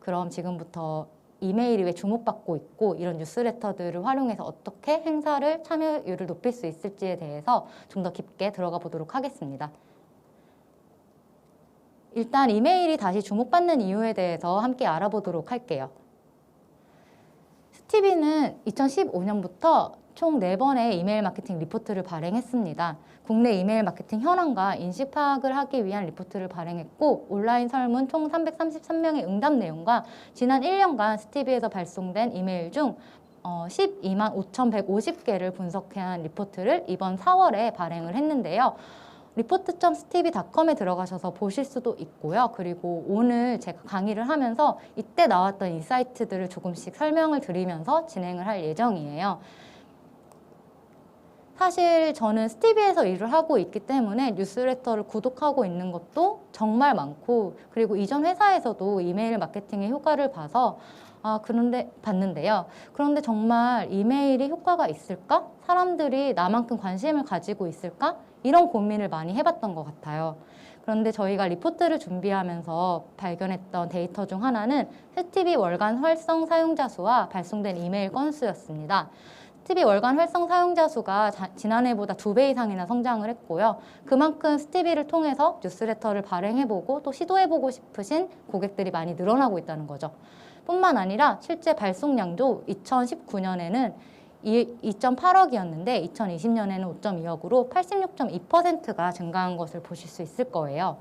그럼 지금부터 이메일이 왜 주목받고 있고 이런 뉴스레터들을 활용해서 어떻게 행사를 참여율을 높일 수 있을지에 대해서 좀 더 깊게 들어가 보도록 하겠습니다. 일단 이메일이 다시 주목받는 이유에 대해서 함께 알아보도록 할게요. 스티비는 2015년부터 총 4번의 이메일 마케팅 리포트를 발행했습니다. 국내 이메일 마케팅 현황과 인식 파악을 하기 위한 리포트를 발행했고 온라인 설문 총 333명의 응답 내용과 지난 1년간 스티비에서 발송된 이메일 중 12만 5,150개를 분석한 리포트를 이번 4월에 발행을 했는데요. report.stevie.com에 들어가셔서 보실 수도 있고요. 그리고 오늘 제가 강의를 하면서 이때 나왔던 인사이트들을 조금씩 설명을 드리면서 진행을 할 예정이에요. 사실 저는 스티비에서 일을 하고 있기 때문에 뉴스레터를 구독하고 있는 것도 정말 많고 그리고 이전 회사에서도 이메일 마케팅의 효과를 봐서 그런데 봤는데요. 그런데 정말 이메일이 효과가 있을까? 사람들이 나만큼 관심을 가지고 있을까? 이런 고민을 많이 해봤던 것 같아요. 그런데 저희가 리포트를 준비하면서 발견했던 데이터 중 하나는 스티비 월간 활성 사용자 수와 발송된 이메일 건수였습니다. 스티비 월간 활성 사용자 수가 지난해보다 2배 이상이나 성장을 했고요. 그만큼 스티비를 통해서 뉴스레터를 발행해보고 또 시도해보고 싶으신 고객들이 많이 늘어나고 있다는 거죠. 뿐만 아니라 실제 발송량도 2019년에는 2.8억이었는데 2020년에는 5.2억으로 86.2%가 증가한 것을 보실 수 있을 거예요.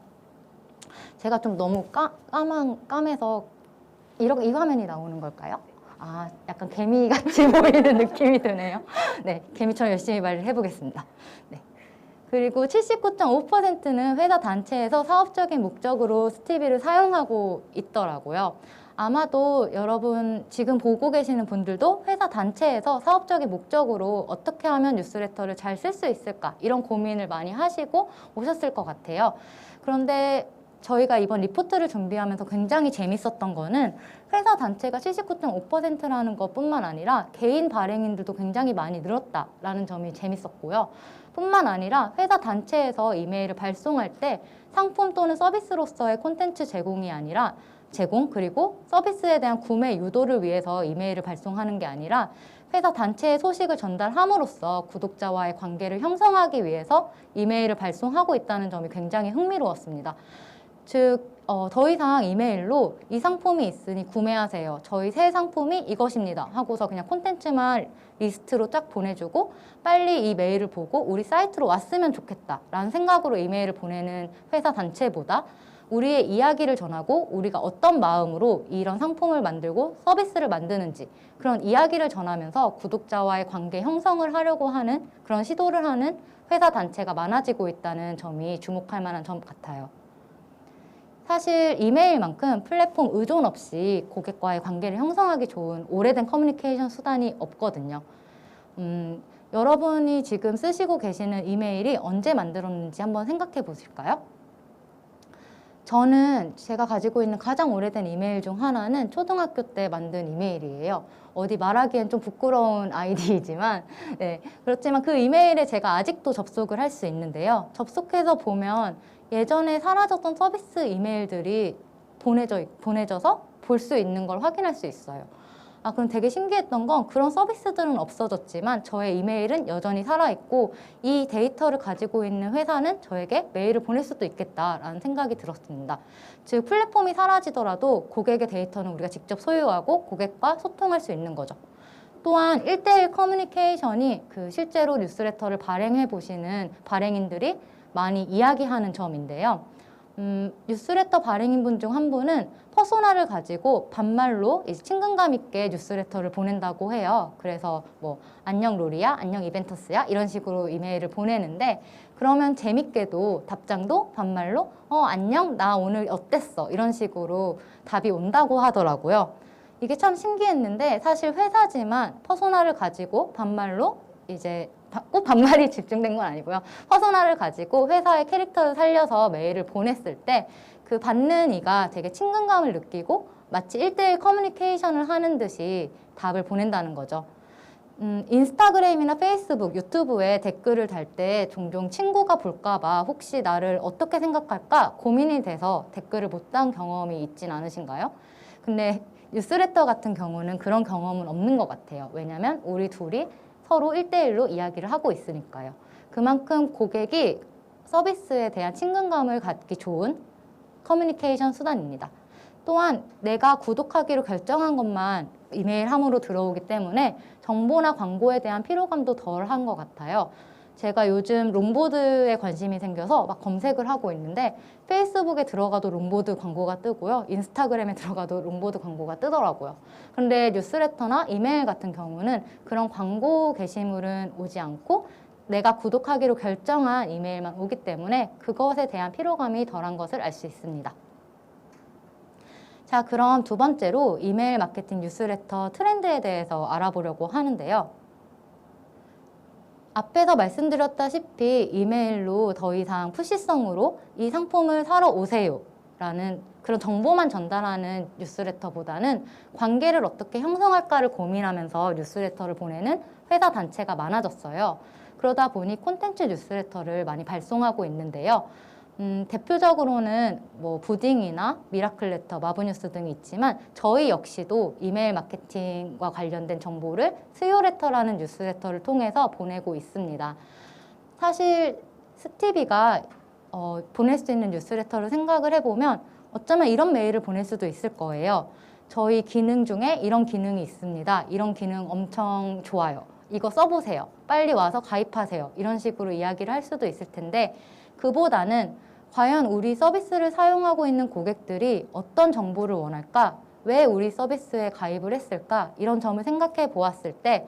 제가 좀 너무 까매서 이 화면이 나오는 걸까요? 약간 개미같이 보이는 느낌이 드네요. 네, 개미처럼 열심히 말을 해보겠습니다. 네. 그리고 79.5%는 회사 단체에서 사업적인 목적으로 스티비를 사용하고 있더라고요. 아마도 여러분 지금 보고 계시는 분들도 회사 단체에서 사업적인 목적으로 어떻게 하면 뉴스레터를 잘 쓸 수 있을까 이런 고민을 많이 하시고 오셨을 것 같아요. 그런데 저희가 이번 리포트를 준비하면서 굉장히 재밌었던 거는 회사 단체가 79.5%라는 것뿐만 아니라 개인 발행인들도 굉장히 많이 늘었다라는 점이 재밌었고요. 뿐만 아니라 회사 단체에서 이메일을 발송할 때 상품 또는 서비스로서의 콘텐츠 제공이 아니라 그리고 서비스에 대한 구매 유도를 위해서 이메일을 발송하는 게 아니라 회사 단체의 소식을 전달함으로써 구독자와의 관계를 형성하기 위해서 이메일을 발송하고 있다는 점이 굉장히 흥미로웠습니다. 즉, 더 이상 이메일로 이 상품이 있으니 구매하세요. 저희 새 상품이 이것입니다. 하고서 그냥 콘텐츠만 리스트로 쫙 보내주고 빨리 이 메일을 보고 우리 사이트로 왔으면 좋겠다 라는 생각으로 이메일을 보내는 회사 단체보다 우리의 이야기를 전하고 우리가 어떤 마음으로 이런 상품을 만들고 서비스를 만드는지 그런 이야기를 전하면서 구독자와의 관계 형성을 하려고 하는 그런 시도를 하는 회사 단체가 많아지고 있다는 점이 주목할 만한 점 같아요. 사실 이메일만큼 플랫폼 의존 없이 고객과의 관계를 형성하기 좋은 오래된 커뮤니케이션 수단이 없거든요. 여러분이 지금 쓰시고 계시는 이메일이 언제 만들었는지 한번 생각해 보실까요? 저는 제가 가지고 있는 가장 오래된 이메일 중 하나는 초등학교 때 만든 이메일이에요. 어디 말하기엔 좀 부끄러운 아이디이지만 네, 그렇지만 그 이메일에 제가 아직도 접속을 할 수 있는데요. 접속해서 보면 예전에 사라졌던 서비스 이메일들이 보내져서 볼 수 있는 걸 확인할 수 있어요. 그럼 되게 신기했던 건 그런 서비스들은 없어졌지만 저의 이메일은 여전히 살아있고 이 데이터를 가지고 있는 회사는 저에게 메일을 보낼 수도 있겠다라는 생각이 들었습니다. 즉 플랫폼이 사라지더라도 고객의 데이터는 우리가 직접 소유하고 고객과 소통할 수 있는 거죠. 또한 1:1 커뮤니케이션이 실제로 뉴스레터를 발행해 보시는 발행인들이 많이 이야기하는 점인데요. 뉴스레터 발행인분 중 한 분은 퍼소나를 가지고 반말로 친근감 있게 뉴스레터를 보낸다고 해요. 그래서 뭐 안녕 로리야, 안녕 이벤터스야 이런 식으로 이메일을 보내는데 그러면 재밌게도 답장도 반말로 안녕 나 오늘 어땠어 이런 식으로 답이 온다고 하더라고요. 이게 참 신기했는데 사실 회사지만 퍼소나를 가지고 반말로 꼭 반말이 집중된 건 아니고요. 퍼소나를 가지고 회사의 캐릭터를 살려서 메일을 보냈을 때 그 받는 이가 되게 친근감을 느끼고 마치 1:1 커뮤니케이션을 하는 듯이 답을 보낸다는 거죠. 인스타그램이나 페이스북, 유튜브에 댓글을 달 때 종종 친구가 볼까봐 혹시 나를 어떻게 생각할까 고민이 돼서 댓글을 못 단 경험이 있진 않으신가요? 근데 뉴스레터 같은 경우는 그런 경험은 없는 것 같아요. 왜냐하면 우리 둘이 서로 1대1로 이야기를 하고 있으니까요. 그만큼 고객이 서비스에 대한 친근감을 갖기 좋은 커뮤니케이션 수단입니다. 또한 내가 구독하기로 결정한 것만 이메일 함으로 들어오기 때문에 정보나 광고에 대한 피로감도 덜한 것 같아요. 제가 요즘 롱보드에 관심이 생겨서 막 검색을 하고 있는데 페이스북에 들어가도 롱보드 광고가 뜨고요. 인스타그램에 들어가도 롱보드 광고가 뜨더라고요. 그런데 뉴스레터나 이메일 같은 경우는 그런 광고 게시물은 오지 않고 내가 구독하기로 결정한 이메일만 오기 때문에 그것에 대한 피로감이 덜한 것을 알 수 있습니다. 자, 그럼 두 번째로 이메일 마케팅 뉴스레터 트렌드에 대해서 알아보려고 하는데요. 앞에서 말씀드렸다시피 이메일로 더 이상 푸시성으로 이 상품을 사러 오세요 라는 그런 정보만 전달하는 뉴스레터보다는 관계를 어떻게 형성할까를 고민하면서 뉴스레터를 보내는 회사 단체가 많아졌어요. 그러다 보니 콘텐츠 뉴스레터를 많이 발송하고 있는데요. 대표적으로는 뭐 부딩이나 미라클레터, 마브뉴스 등이 있지만 저희 역시도 이메일 마케팅과 관련된 정보를 수요레터라는 뉴스레터를 통해서 보내고 있습니다. 사실 스티비가 보낼 수 있는 뉴스레터를 생각을 해보면 어쩌면 이런 메일을 보낼 수도 있을 거예요. 저희 기능 중에 이런 기능이 있습니다. 이런 기능 엄청 좋아요. 이거 써보세요. 빨리 와서 가입하세요. 이런 식으로 이야기를 할 수도 있을 텐데 그보다는 과연 우리 서비스를 사용하고 있는 고객들이 어떤 정보를 원할까? 왜 우리 서비스에 가입을 했을까? 이런 점을 생각해 보았을 때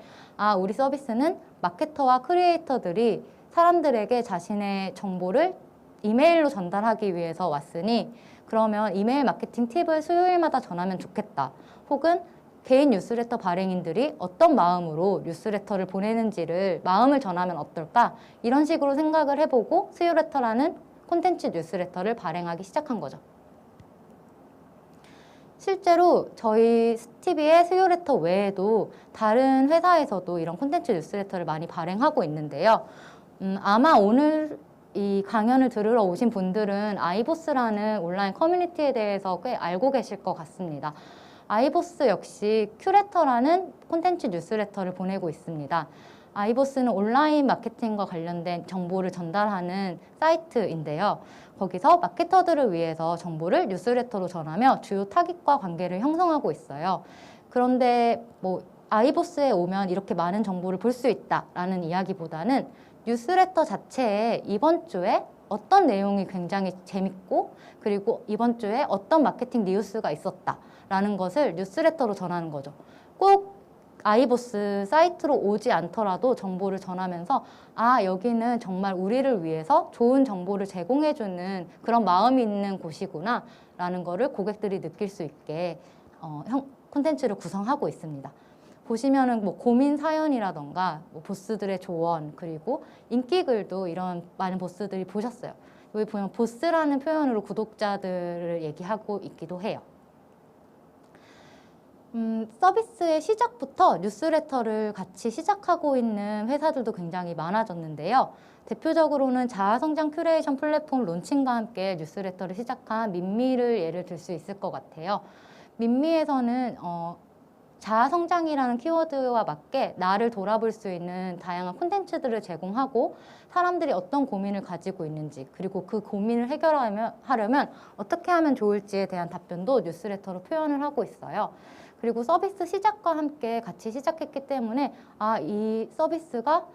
우리 서비스는 마케터와 크리에이터들이 사람들에게 자신의 정보를 이메일로 전달하기 위해서 왔으니 그러면 이메일 마케팅 팁을 수요일마다 전하면 좋겠다. 혹은 개인 뉴스레터 발행인들이 어떤 마음으로 뉴스레터를 보내는지를 마음을 전하면 어떨까? 이런 식으로 생각을 해보고 수요레터라는 콘텐츠 뉴스레터를 발행하기 시작한 거죠. 실제로 저희 스티비의 수요레터 외에도 다른 회사에서도 이런 콘텐츠 뉴스레터를 많이 발행하고 있는데요. 아마 오늘 이 강연을 들으러 오신 분들은 아이보스라는 온라인 커뮤니티에 대해서 꽤 알고 계실 것 같습니다. 아이보스 역시 큐레터라는 콘텐츠 뉴스레터를 보내고 있습니다. 아이보스는 온라인 마케팅과 관련된 정보를 전달하는 사이트인데요. 거기서 마케터들을 위해서 정보를 뉴스레터로 전하며 주요 타깃과 관계를 형성하고 있어요. 그런데 뭐 아이보스에 오면 이렇게 많은 정보를 볼 수 있다라는 이야기보다는 뉴스레터 자체에 이번 주에 어떤 내용이 굉장히 재밌고 그리고 이번 주에 어떤 마케팅 뉴스가 있었다라는 것을 뉴스레터로 전하는 거죠. 꼭 아이보스 사이트로 오지 않더라도 정보를 전하면서 여기는 정말 우리를 위해서 좋은 정보를 제공해주는 그런 마음이 있는 곳이구나 라는 거를 고객들이 느낄 수 있게 콘텐츠를 구성하고 있습니다. 보시면은 뭐 고민 사연이라던가 뭐 보스들의 조언 그리고 인기글도 이런 많은 보스들이 보셨어요. 여기 보면 보스라는 표현으로 구독자들을 얘기하고 있기도 해요. 서비스의 시작부터 뉴스레터를 같이 시작하고 있는 회사들도 굉장히 많아졌는데요. 대표적으로는 자아성장 큐레이션 플랫폼 론칭과 함께 뉴스레터를 시작한 민미를 예를 들 수 있을 것 같아요. 민미에서는 자아성장이라는 키워드와 맞게 나를 돌아볼 수 있는 다양한 콘텐츠들을 제공하고 사람들이 어떤 고민을 가지고 있는지 그리고 그 고민을 해결하려면 어떻게 하면 좋을지에 대한 답변도 뉴스레터로 표현을 하고 있어요. 그리고 서비스 시작과 함께 같이 시작했기 때문에 이 서비스가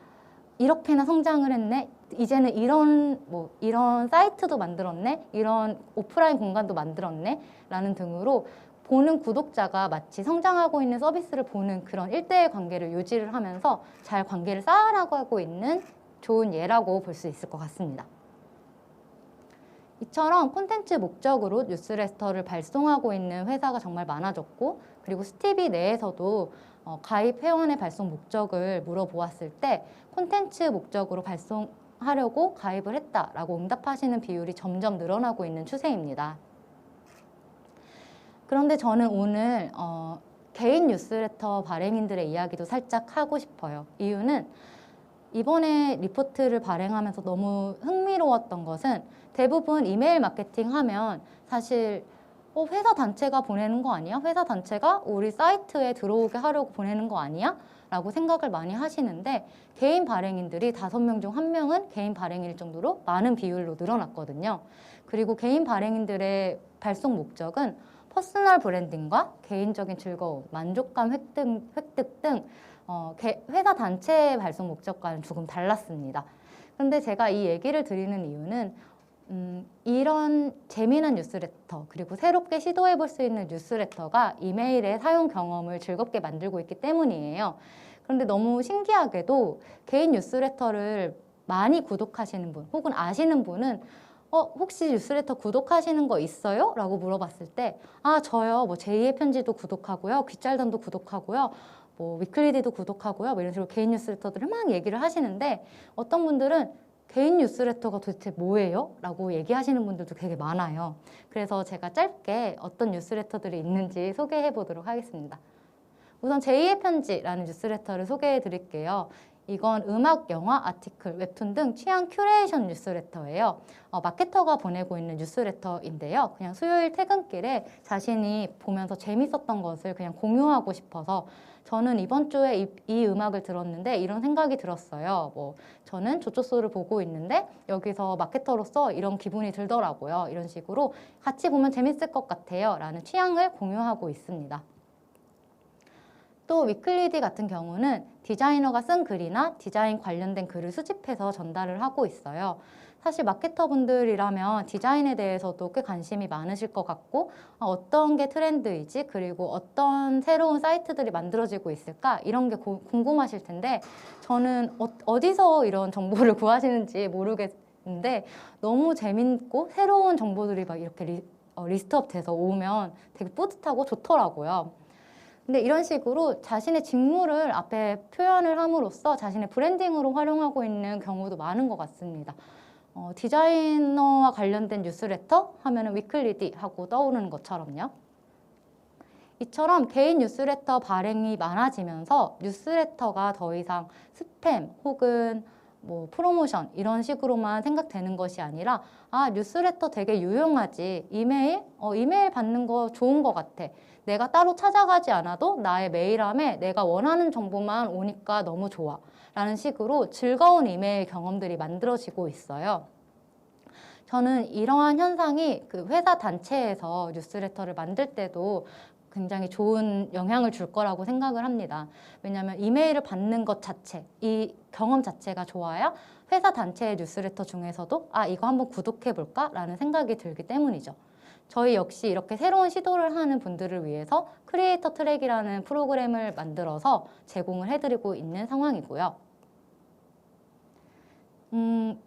이렇게나 성장을 했네. 이제는 이런 사이트도 만들었네. 이런 오프라인 공간도 만들었네. 라는 등으로 보는 구독자가 마치 성장하고 있는 서비스를 보는 그런 1대1 관계를 유지를 하면서 잘 관계를 쌓아나가고 있는 좋은 예라고 볼 수 있을 것 같습니다. 이처럼 콘텐츠 목적으로 뉴스레터를 발송하고 있는 회사가 정말 많아졌고 그리고 스티비 내에서도 가입 회원의 발송 목적을 물어보았을 때 콘텐츠 목적으로 발송하려고 가입을 했다라고 응답하시는 비율이 점점 늘어나고 있는 추세입니다. 그런데 저는 오늘 개인 뉴스레터 발행인들의 이야기도 살짝 하고 싶어요. 이유는 이번에 리포트를 발행하면서 너무 흥미로웠던 것은 대부분 이메일 마케팅 하면 사실 회사 단체가 보내는 거 아니야? 회사 단체가 우리 사이트에 들어오게 하려고 보내는 거 아니야? 라고 생각을 많이 하시는데 개인 발행인들이 5명 중 1명은 개인 발행일 정도로 많은 비율로 늘어났거든요. 그리고 개인 발행인들의 발송 목적은 퍼스널 브랜딩과 개인적인 즐거움, 만족감 획득 등 회사 단체의 발송 목적과는 조금 달랐습니다. 근데 제가 이 얘기를 드리는 이유는 이런 재미난 뉴스레터 그리고 새롭게 시도해 볼 수 있는 뉴스레터가 이메일의 사용 경험을 즐겁게 만들고 있기 때문이에요. 그런데 너무 신기하게도 개인 뉴스레터를 많이 구독하시는 분 혹은 아시는 분은 혹시 뉴스레터 구독하시는 거 있어요? 라고 물어봤을 때 저요 뭐 제2의 편지도 구독하고요, 귀짤단도 구독하고요, 뭐 위클리디도 구독하고요, 뭐 이런 식으로 개인 뉴스레터들을 막 얘기를 하시는데 어떤 분들은 개인 뉴스레터가 도대체 뭐예요? 라고 얘기하시는 분들도 되게 많아요. 그래서 제가 짧게 어떤 뉴스레터들이 있는지 소개해 보도록 하겠습니다. 우선 제2의 편지라는 뉴스레터를 소개해 드릴게요. 이건 음악, 영화, 아티클, 웹툰 등 취향 큐레이션 뉴스레터예요. 마케터가 보내고 있는 뉴스레터인데요. 그냥 수요일 퇴근길에 자신이 보면서 재밌었던 것을 그냥 공유하고 싶어서 저는 이번 주에 이 음악을 들었는데 이런 생각이 들었어요. 뭐 저는 조조소를 보고 있는데 여기서 마케터로서 이런 기분이 들더라고요. 이런 식으로 같이 보면 재밌을 것 같아요. 라는 취향을 공유하고 있습니다. 또 위클리디 같은 경우는 디자이너가 쓴 글이나 디자인 관련된 글을 수집해서 전달을 하고 있어요. 사실 마케터분들이라면 디자인에 대해서도 꽤 관심이 많으실 것 같고 어떤 게 트렌드이지 그리고 어떤 새로운 사이트들이 만들어지고 있을까 이런 게 궁금하실 텐데 저는 어디서 이런 정보를 구하시는지 모르겠는데 너무 재밌고 새로운 정보들이 막 이렇게 리스트업 돼서 오면 되게 뿌듯하고 좋더라고요. 근데 이런 식으로 자신의 직무를 앞에 표현을 함으로써 자신의 브랜딩으로 활용하고 있는 경우도 많은 것 같습니다. 디자이너와 관련된 뉴스레터 하면은 위클리디 하고 떠오르는 것처럼요. 이처럼 개인 뉴스레터 발행이 많아지면서 뉴스레터가 더 이상 스팸 혹은 뭐 프로모션 이런 식으로만 생각되는 것이 아니라 뉴스레터 되게 유용하지, 이메일 받는 거 좋은 것 같아, 내가 따로 찾아가지 않아도 나의 메일함에 내가 원하는 정보만 오니까 너무 좋아 라는 식으로 즐거운 이메일 경험들이 만들어지고 있어요. 저는 이러한 현상이 그 회사 단체에서 뉴스레터를 만들 때도 굉장히 좋은 영향을 줄 거라고 생각을 합니다. 왜냐하면 이메일을 받는 것 자체, 이 경험 자체가 좋아야 회사 단체의 뉴스레터 중에서도 이거 한번 구독해볼까? 라는 생각이 들기 때문이죠. 저희 역시 이렇게 새로운 시도를 하는 분들을 위해서 크리에이터 트랙이라는 프로그램을 만들어서 제공을 해드리고 있는 상황이고요.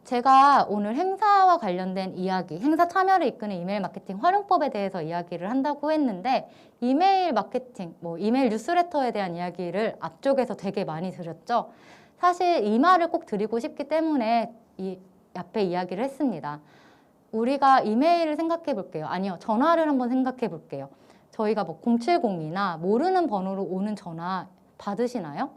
제가 오늘 행사와 관련된 이야기, 행사 참여를 이끄는 이메일 마케팅 활용법에 대해서 이야기를 한다고 했는데 이메일 마케팅, 이메일 뉴스레터에 대한 이야기를 앞쪽에서 되게 많이 드렸죠. 사실 이 말을 꼭 드리고 싶기 때문에 이 앞에 이야기를 했습니다. 우리가 이메일을 생각해 볼게요. 아니요, 전화를 한번 생각해 볼게요. 저희가 070이나 모르는 번호로 오는 전화 받으시나요?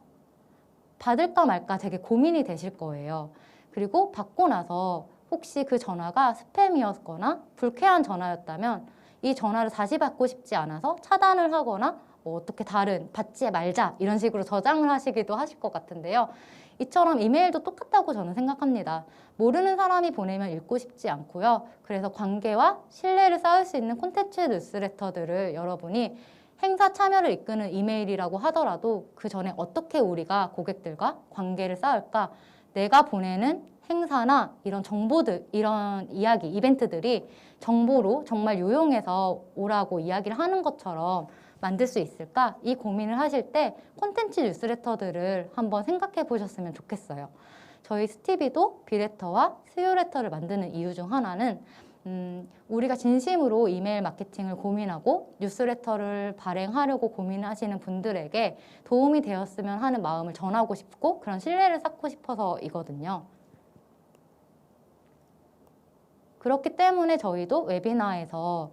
받을까 말까 되게 고민이 되실 거예요. 그리고 받고 나서 혹시 그 전화가 스팸이었거나 불쾌한 전화였다면 이 전화를 다시 받고 싶지 않아서 차단을 하거나 어떻게 다른 받지 말자 이런 식으로 저장을 하시기도 하실 것 같은데요. 이처럼 이메일도 똑같다고 저는 생각합니다. 모르는 사람이 보내면 읽고 싶지 않고요. 그래서 관계와 신뢰를 쌓을 수 있는 콘텐츠 뉴스레터들을 여러분이 행사 참여를 이끄는 이메일이라고 하더라도 그 전에 어떻게 우리가 고객들과 관계를 쌓을까? 내가 보내는 행사나 이런 정보들, 이런 이야기, 이벤트들이 정보로 정말 유용해서 오라고 이야기를 하는 것처럼 만들 수 있을까? 이 고민을 하실 때 콘텐츠 뉴스레터들을 한번 생각해 보셨으면 좋겠어요. 저희 스티비도 비레터와 스유레터를 만드는 이유 중 하나는 우리가 진심으로 이메일 마케팅을 고민하고 뉴스레터를 발행하려고 고민하시는 분들에게 도움이 되었으면 하는 마음을 전하고 싶고 그런 신뢰를 쌓고 싶어서이거든요. 그렇기 때문에 저희도 웨비나에서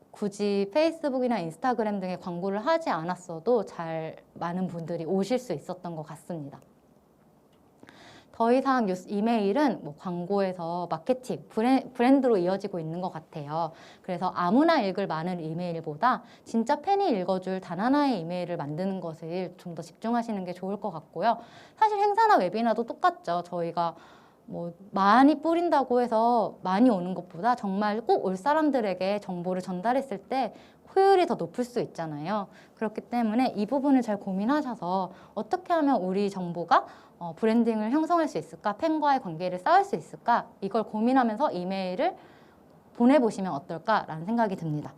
굳이 페이스북이나 인스타그램 등의 광고를 하지 않았어도 많은 분들이 오실 수 있었던 것 같습니다. 더 이상 뉴스 이메일은 뭐 광고에서 마케팅, 브랜드로 이어지고 있는 것 같아요. 그래서 아무나 읽을 많은 이메일보다 진짜 팬이 읽어줄 단 하나의 이메일을 만드는 것을 좀 더 집중하시는 게 좋을 것 같고요. 사실 행사나 웨비나도 똑같죠. 저희가 뭐 많이 뿌린다고 해서 많이 오는 것보다 정말 꼭 올 사람들에게 정보를 전달했을 때 효율이 더 높을 수 있잖아요. 그렇기 때문에 이 부분을 잘 고민하셔서 어떻게 하면 우리 정보가 브랜딩을 형성할 수 있을까? 팬과의 관계를 쌓을 수 있을까? 이걸 고민하면서 이메일을 보내보시면 어떨까라는 생각이 듭니다.